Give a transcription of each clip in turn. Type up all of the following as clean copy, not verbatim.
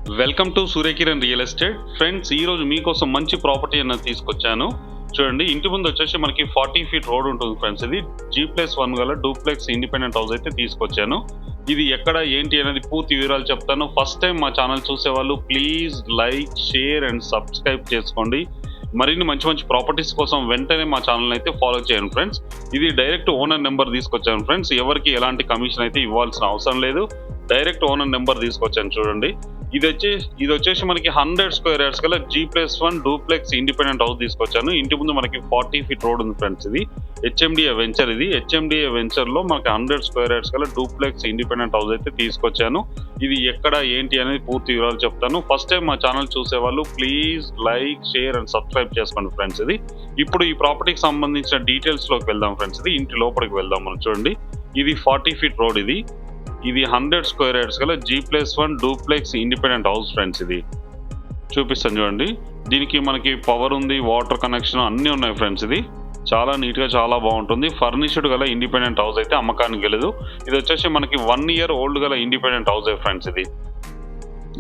Welcome to Surya Kiran real estate friends. ఈ రోజు మీకోసం మంచి ప్రాపర్టీ అనేది తీసుకొచ్చాను. చూడండి, ఇంటి ముందు వచ్చేసి మనకి 40 ఫీట్ రోడ్ ఉంటుంది ఫ్రెండ్స్. ఇది G+1 గల డూప్లెక్స్ ఇండిపెండెంట్ హౌస్ అయితే తీసుకొచ్చాను. ఇది ఎక్కడ ఏంటి అనేది పూర్తి వివరాలు చెప్తాను. ఫస్ట్ టైం మా ఛానల్ చూసేవాళ్ళు please like, share and subscribe చేసుకోండి. మరిన్ని మంచి మంచి ప్రాపర్టీస్ కోసం వెంటనే మా ఛానల్ అయితే ఫాలో చేయండి ఫ్రెండ్స్. ఇది డైరెక్ట్ ఓనర్ నెంబర్ తీసుకొచ్చాను ఫ్రెండ్స్. ఎవరికి ఎలాంటి కమిషన్ అయితే ఇవ్వాల్సిన అవసరం లేదు. డైరెక్ట్ ఓనర్ నెంబర్ తీసుకొచ్చాను. చూడండి, ఇది వచ్చేసి మనకి 100 స్క్వేర్ యార్డ్స్ గల G+1 డూప్లెక్స్ ఇండిపెండెంట్ హౌస్ తీసుకొచ్చాను. ఇంటి ముందు మనకి 40 ఫీట్ రోడ్ ఉంది ఫ్రెండ్స్. ఇది HMDA వెంచర్. ఇది HMDA వెంచర్ లో మనకి 100 స్క్వేర్ యార్డ్స్ గల డూప్లెక్స్ ఇండిపెండెంట్ హౌస్ అయితే తీసుకొచ్చాను. ఇది ఎక్కడ ఏంటి అనేది పూర్తి వివరాలు చెప్తాను. ఫస్ట్ టైం మా ఛానల్ చూసే వాళ్ళు please like, share and subscribe చేసుకోండి ఫ్రెండ్స్. ఇప్పుడు ఈ ప్రాపర్టీకి సంబంధించిన డీటెయిల్స్ లోకి వెళ్దాం ఫ్రెండ్స్. ఇంటి లోపలికి వెళ్దాం మనం. చూడండి, ఇది 40 ఫీట్ రోడ్. ఇది 100 స్క్వేర్ యార్డ్స్ గల G+1 duplex independent house friends. ఇది చూపిస్తాను చూడండి. దీనికి మనకి పవర్ ఉంది, వాటర్ కనెక్షన్ అన్నీ ఉన్నాయి ఫ్రెండ్స్. ఇది చాలా నీట్గా చాలా బాగుంటుంది. ఫర్నిష్డ్ గల ఇండిపెండెంట్ హౌస్ అయితే అమ్మకానికి వెళ్ళదు. ఇది వచ్చేసి మనకి 1 ఇయర్ ఓల్డ్ గల ఇండిపెండెంట్ హౌస్ ఫ్రెండ్స్.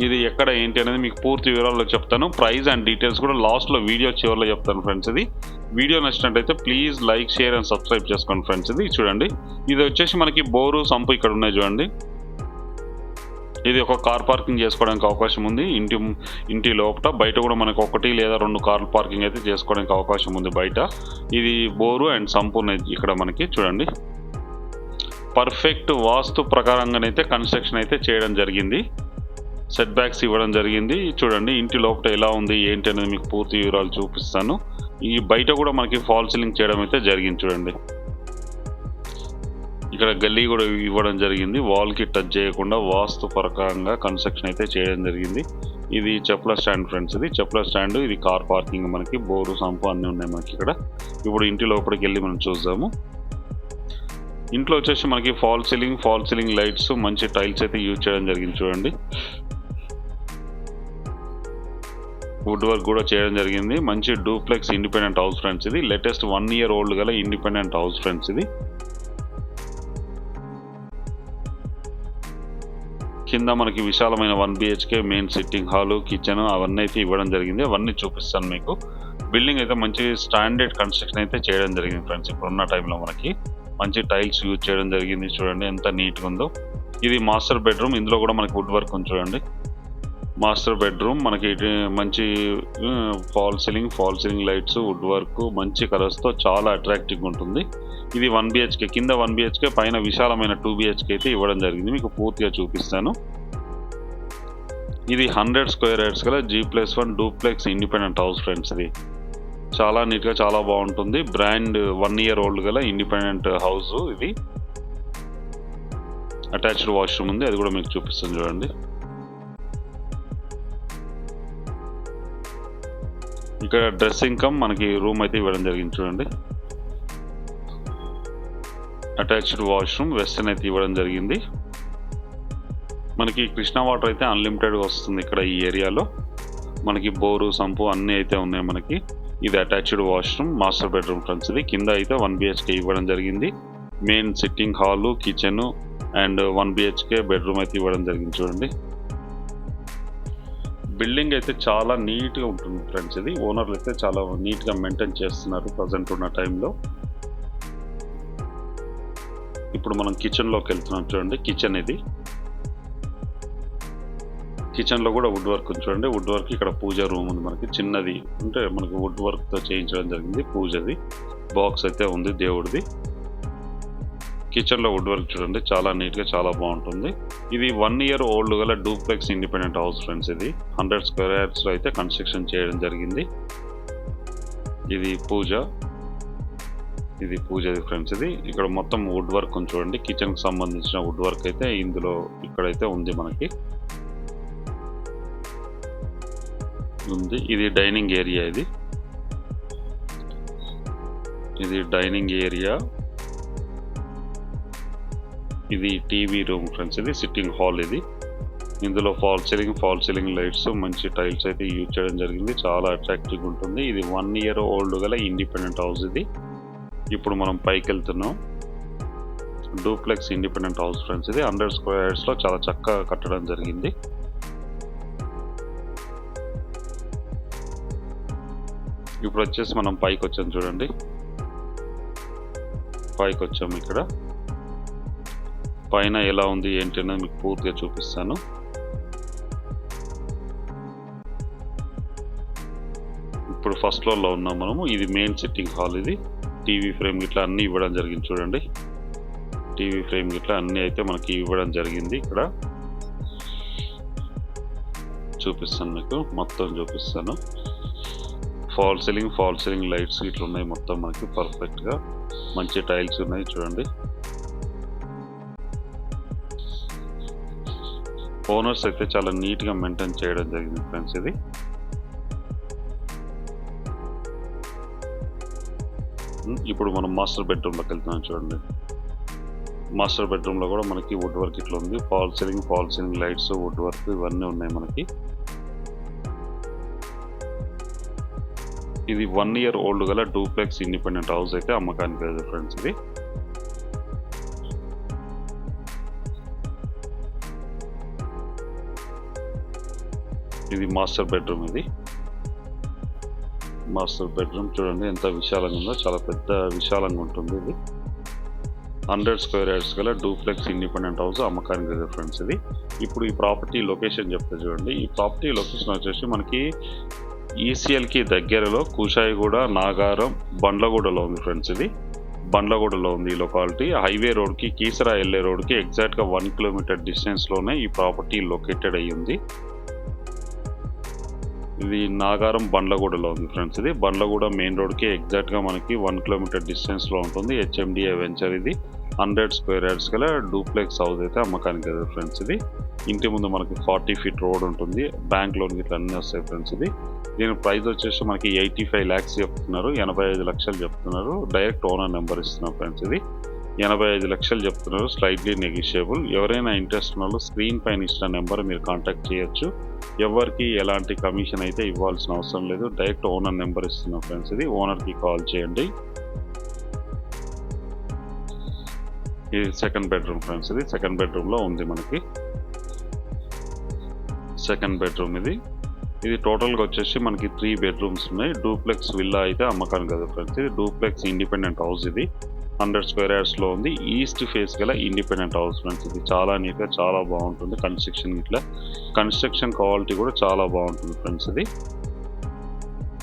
ఇది ఎక్కడ ఏంటి అనేది మీకు పూర్తి వివరాల్లో చెప్తాను. ప్రైస్ అండ్ డీటెయిల్స్ కూడా లాస్ట్లో వీడియో చివరిలో చెప్తాను ఫ్రెండ్స్. వీడియో నచ్చినట్టయితే please like, share and subscribe చేసుకోండి ఫ్రెండ్స్. చూడండి, ఇది వచ్చేసి మనకి బోరు, సంపు ఇక్కడ ఉన్నాయి చూడండి. ఇది ఒక కార్ పార్కింగ్ చేసుకోవడానికి అవకాశం ఉంది. ఇంటి లోపల, బయట కూడా మనకి 1 లేదా 2 కార్లు పార్కింగ్ అయితే చేసుకోవడానికి అవకాశం ఉంది బయట. ఇది బోరు అండ్ సంపు ఉన్నాయి ఇక్కడ మనకి. చూడండి, పర్ఫెక్ట్ వాస్తు ప్రకారంగానైతే కన్స్ట్రక్షన్ అయితే చేయడం జరిగింది. సెట్ బ్యాక్స్ ఇవ్వడం జరిగింది. చూడండి, ఇంటి లోపల ఎలా ఉంది ఏంటి అనేది మీకు పూర్తి వివరాలు చూపిస్తాను. ఈ బయట కూడా మనకి ఫాల్ సీలింగ్ చేయడం అయితే జరిగింది. చూడండి, ఇక్కడ గల్లీ కూడా ఇవ్వడం జరిగింది. వాల్కి టచ్ చేయకుండా వాస్తు ప్రకారంగా కన్స్ట్రక్షన్ అయితే చేయడం జరిగింది. ఇది చెప్పుల స్టాండ్ ఫ్రెండ్స్. ఇది చెప్పుల స్టాండ్, ఇది కార్ పార్కింగ్, మనకి బోరు, సంపు అన్నీ ఉన్నాయి మనకి ఇక్కడ. ఇప్పుడు ఇంటి లోపలికి వెళ్ళి మనం చూద్దాము. ఇంట్లో వచ్చేసి మనకి ఫాల్ సీలింగ్ లైట్స్, మంచి టైల్స్ అయితే యూజ్ చేయడం జరిగింది. చూడండి, వుడ్ వర్క్ కూడా చేయడం జరిగింది. మంచి డూప్లెక్స్ ఇండిపెండెంట్ హౌస్ ఫ్రెండ్స్. ఇది లేటెస్ట్ 1 ఇయర్ ఓల్డ్ గల ఇండిపెండెంట్ హౌస్ ఫ్రెండ్స్. కింద మనకి విశాలమైన 1 BHK main sitting hall, kitchen అవన్నీ అయితే ఇవ్వడం జరిగింది. అవన్నీ చూపిస్తాను మీకు. బిల్డింగ్ అయితే మంచి స్టాండర్డ్ కన్స్ట్రక్షన్ అయితే చేయడం జరిగింది ఫ్రెండ్స్. ఇప్పుడున్న టైంలో మనకి మంచి టైల్స్ యూజ్ చేయడం జరిగింది. చూడండి ఎంత నీట్గా ఉందో. ఇది మాస్టర్ బెడ్రూమ్. ఇందులో కూడా మనకి వుడ్ వర్క్ ఉంది. చూడండి, మాస్టర్ బెడ్రూమ్ మనకి మంచి fall ceiling lights, wood work, మంచి కలర్స్తో చాలా అట్రాక్టివ్గా ఉంటుంది. ఇది 1 BHK, కింద 1 BHK, పైన విశాలమైన 2 BHK అయితే ఇవ్వడం జరిగింది. మీకు పూర్తిగా చూపిస్తాను. ఇది 100 స్క్వేర్ యార్డ్స్ గల G+1 duplex independent house friends. ఇది చాలా నీట్గా చాలా బాగుంటుంది. బ్రాండ్ 1 ఇయర్ ఓల్డ్ గల ఇండిపెండెంట్ హౌస్. ఇది అటాచ్డ్ వాష్రూమ్ ఉంది, అది కూడా మీకు చూపిస్తాను చూడండి. ఇక్కడ డ్రెస్సింగ్ కమ్ మనకి రూమ్ అయితే ఇవ్వడం జరిగింది. చూడండి, అటాచ్డ్ వాష్రూమ్, వెస్టర్న్ అయితే ఇవ్వడం జరిగింది. మనకి కృష్ణా వాటర్ అయితే అన్లిమిటెడ్గా వస్తుంది ఇక్కడ ఈ ఏరియాలో. మనకి బోరు, సంపు అన్నీ అయితే ఉన్నాయి మనకి. ఇది attached washroom, master bedroom friends. ఇది కింద అయితే 1 BHK ఇవ్వడం జరిగింది. Main sitting hall, kitchen and 1 BHK bedroom అయితే ఇవ్వడం జరిగింది. చూడండి, బిల్డింగ్ అయితే చాలా నీట్గా ఉంటుంది ఫ్రెండ్స్. ఇది ఓనర్లు అయితే చాలా నీట్గా మెయింటైన్ చేస్తున్నారు ప్రజెంట్ ఉన్న టైంలో. ఇప్పుడు మనం కిచెన్లోకి వెళ్తున్నాం. చూడండి, కిచెన్లో కూడా వుడ్ వర్క్ ఉంది. చూడండి, వుడ్ వర్క్. ఇక్కడ పూజ రూమ్ ఉంది మనకి, చిన్నది అంటే మనకి వుడ్ వర్క్తో చేయించడం జరిగింది. పూజది బాక్స్ అయితే ఉంది దేవుడిది. కిచెన్లో వుడ్ వర్క్ చూడండి, చాలా నీట్గా చాలా బాగుంటుంది. ఇది 1 ఇయర్ ఓల్డ్ గల డూప్లెక్స్ ఇండిపెండెంట్ హౌస్ ఫ్రెండ్స్. ఇది 100 స్క్వేర్ యార్డ్స్లో అయితే కన్స్ట్రక్షన్ చేయడం జరిగింది. ఇది పూజది ఫ్రెండ్స్. ఇది ఇక్కడ మొత్తం వుడ్ వర్క్ ఉంది. చూడండి, కిచెన్కి సంబంధించిన వుడ్ వర్క్ అయితే ఇందులో ఇక్కడైతే ఉంది మనకి. ఇది డైనింగ్ ఏరియా. ఇది డైనింగ్ ఏరియా. ఇది టీవీ రూమ్ ఫ్రెండ్స్. ఇది సిట్టింగ్ హాల్. ఇందులో ఫాల్ సీలింగ్ లైట్స్, మంచి టైల్స్ అయితే యూజ్ చేయడం జరిగింది. చాలా అట్రాక్టివ్గా ఉంటుంది. ఇది 1 ఇయర్ ఓల్డ్ గల ఇండిపెండెంట్ హౌస్. ఇప్పుడు మనం పైకి వెళ్తున్నాం. Duplex independent house friends. ఇది 100 స్క్వేర్ యార్డ్స్లో చాలా చక్కగా కట్టడం జరిగింది. ఇప్పుడు వచ్చేసి మనం పైకి వచ్చాం చూడండి, పైకి వచ్చాము. ఇక్కడ పైన ఎలా ఉంది ఏంటి అనేది మీకు పూర్తిగా చూపిస్తాను. ఇప్పుడు ఫస్ట్ ఫ్లోర్లో ఉన్నాం మనము. ఇది మెయిన్ సిట్టింగ్ హాల్. ఇది టీవీ ఫ్రేమ్ ఇట్లా అన్నీ ఇవ్వడం జరిగింది చూడండి. టీవీ ఫ్రేమ్ ఇట్లా అన్నీ అయితే మనకి ఇవ్వడం జరిగింది. ఇక్కడ చూపిస్తాను, మీకు మొత్తం చూపిస్తాను. ఫాల్ సీలింగ్ లైట్స్ ఇట్లా ఉన్నాయి మొత్తం మనకి పర్ఫెక్ట్గా. మంచి టైల్స్ ఉన్నాయి చూడండి. ఓనర్స్ అయితే చాలా నీట్గా మెయింటైన్ చేయడం జరిగింది ఫ్రెండ్స్. ఇది ఇప్పుడు మనం మాస్టర్ బెడ్రూమ్లోకి వెళ్తున్నాం చూడండి. మాస్టర్ బెడ్రూమ్లో కూడా మనకి వుడ్ వర్క్ ఇట్లా ఉంది. Fall ceiling lights, wood work ఇవన్నీ ఉన్నాయి మనకి. ఇది 1 year ఓల్డ్ గల డూప్లెక్స్ ఇండిపెండెంట్ హౌస్ అయితే అమ్మకానికి లేదు ఫ్రెండ్స్. ఇది మాస్టర్ బెడ్రూమ్. ఇది మాస్టర్ బెడ్రూమ్ చూడండి ఎంత విశాలంగా ఉందో, చాలా పెద్ద విశాలంగా ఉంటుంది. ఇది 100 square yards గల డూప్లెక్స్ ఇండిపెండెంట్ హౌస్ అమ్మకానికి లేదు ఫ్రెండ్స్. ఇది ఇప్పుడు ఈ ప్రాపర్టీ లొకేషన్ చెప్తే చూడండి. ఈ ప్రాపర్టీ లొకేషన్ వచ్చేసి మనకి ఈసీఎల్కి దగ్గరలో కుషాయిగూడ, నాగారం, బండ్లగూడలో ఉంది ఫ్రెండ్స్. ఇది బండ్లగూడలో ఉంది ఈ లొకాలిటీ. హైవే రోడ్కి, కీసరా వెళ్ళే రోడ్కి ఎగ్జాక్ట్గా 1 kilometer డిస్టెన్స్లోనే ఈ ప్రాపర్టీ లొకేటెడ్ అయ్యి ఉంది. ఇది నాగారం బండ్లగూడలో ఉంది ఫ్రెండ్స్. ఇది బండ్లగూడ మెయిన్ రోడ్కి ఎగ్జాక్ట్గా మనకి 1 kilometer డిస్టెన్స్లో ఉంటుంది. HMDA venture. ఇది 100 square yards గల డూప్లెక్స్ హౌస్ అయితే అమ్మకానికి కదా ఫ్రెండ్స్. ఇది ఇంటి ముందు మనకి 40 feet రోడ్ ఉంటుంది. బ్యాంక్ లోన్ ఇట్లా అన్నీ వస్తాయి ఫ్రెండ్స్. ఇది దీని ప్రైస్ వచ్చేసి మనకి 85 lakhs చెప్తున్నారు, 85 లక్షలు చెప్తున్నారు. డైరెక్ట్ ఓనర్ నెంబర్ ఇస్తున్నారు ఫ్రెండ్స్. ఇది 85 లక్షలు చెప్తున్నారు, స్లైట్లీ నెగిషియబుల్. ఎవరైనా ఇంట్రెస్ట్ ఉన్న వాళ్ళు స్క్రీన్ పైన ఇచ్చిన నెంబర్ మీరు కాంటాక్ట్ చేయొచ్చు. ఎవరికి ఎలాంటి కమిషన్ అయితే ఇవ్వాల్సిన అవసరం లేదు. డైరెక్ట్ ఓనర్ నెంబర్ ఇస్తున్నారు ఫ్రెండ్స్. ఇది ఓనర్కి కాల్ చేయండి. ఇది సెకండ్ బెడ్రూమ్ ఫ్రెండ్స్. ఇది సెకండ్ బెడ్రూమ్లో ఉంది మనకి. సెకండ్ బెడ్రూమ్ ఇది టోటల్గా వచ్చేసి మనకి 3 bedrooms ఉన్నాయి. డూప్లెక్స్ విల్లా అయితే అమ్మకానికి కదా ఫ్రెండ్స్. ఇది డూప్లెక్స్ ఇండిపెండెంట్ హౌస్. ఇది 100 square yardsలో ఉంది. ఈస్ట్ ఫేస్ గల ఇండిపెండెంట్ హౌస్ ఫ్రెండ్స్. ఇది చాలా నీట్గా చాలా బాగుంటుంది. కన్స్ట్రక్షన్ క్వాలిటీ కూడా చాలా బాగుంటుంది ఫ్రెండ్స్. ఇది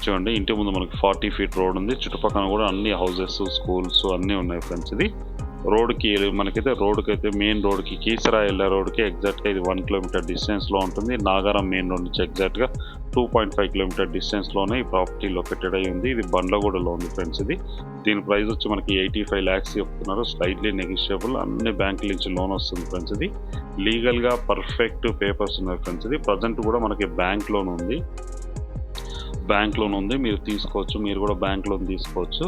చూడండి, ఇంటి ముందు మనకి 40 feet రోడ్ ఉంది. చుట్టుపక్కల కూడా అన్ని హౌసెస్, స్కూల్స్ అన్నీ ఉన్నాయి ఫ్రెండ్స్. ఇది రోడ్కి మనకైతే మెయిన్ రోడ్కి, కీసరా వెళ్ళే రోడ్కి ఎగ్జాక్ట్గా ఇది 1 kilometer డిస్టెన్స్లో ఉంటుంది. నాగారం మెయిన్ రోడ్ నుంచి ఎగ్జాక్ట్గా 2.5 kilometer డిస్టెన్స్లోనే ఈ ప్రాపర్టీ లొకేటెడ్ అయి ఉంది. ఇది బండ్లగూడలో ఉంది ఫ్రెండ్స్. దీని ప్రైస్ వచ్చి మనకి 85 lakhs చెప్తున్నారు, స్లైట్లీ నెగిషియబుల్. అన్ని బ్యాంకుల నుంచి లోన్ వస్తుంది ఫ్రెండ్స్. ఇది లీగల్గా పర్ఫెక్ట్ పేపర్స్ ఉన్నాయి ఫ్రెండ్స్. ఇది ప్రజెంట్ కూడా మనకి బ్యాంక్ లోన్ ఉంది. మీరు తీసుకోవచ్చు. మీరు కూడా బ్యాంక్ లోన్ తీసుకోవచ్చు.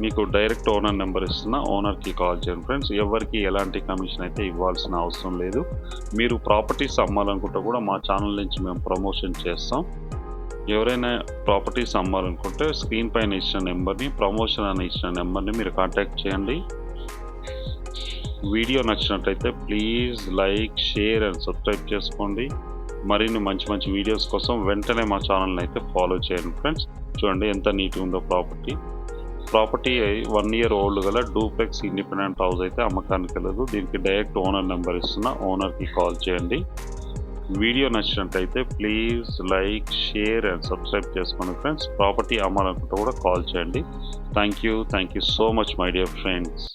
మీకు డైరెక్ట్ ఓనర్ నెంబర్ ఇస్తున్నా, ఓనర్కి కాల్ చేయండి ఫ్రెండ్స్. ఎవరికి ఎలాంటి కమిషన్ అయితే ఇవ్వాల్సిన అవసరం లేదు. మీరు ప్రాపర్టీస్ అమ్మాలనుకుంటే కూడా మా ఛానల్ నుంచి మేము ప్రమోషన్ చేస్తాం. ఎవరైనా ప్రాపర్టీస్ అమ్మాలనుకుంటే స్క్రీన్ పైన ఇచ్చిన నెంబర్ని, ప్రమోషన్ అని ఇచ్చిన నెంబర్ని మీరు కాంటాక్ట్ చేయండి. వీడియో నచ్చినట్లయితే please like, share and subscribe చేసుకోండి. మరిన్ని మంచి వీడియోస్ కోసం వెంటనే మా ఛానల్ని అయితే ఫాలో చేయండి ఫ్రెండ్స్. చూడండి ఎంత నీట్గా ఉందో ప్రాపర్టీ. 1 year ఓల్డ్ గల డూప్లెక్స్ ఇండిపెండెంట్ హౌస్ అయితే అమ్మకానికి వెళ్ళదు. దీనికి డైరెక్ట్ ఓనర్ నెంబర్ ఇస్తున్నా, ఓనర్కి కాల్ చేయండి. వీడియో నచ్చినట్లయితే please like, share and subscribe చేసుకోండి ఫ్రెండ్స్. ప్రాపర్టీ అమ్మాలనుకుంటే కూడా కాల్ చేయండి. Thank you so much my dear friends.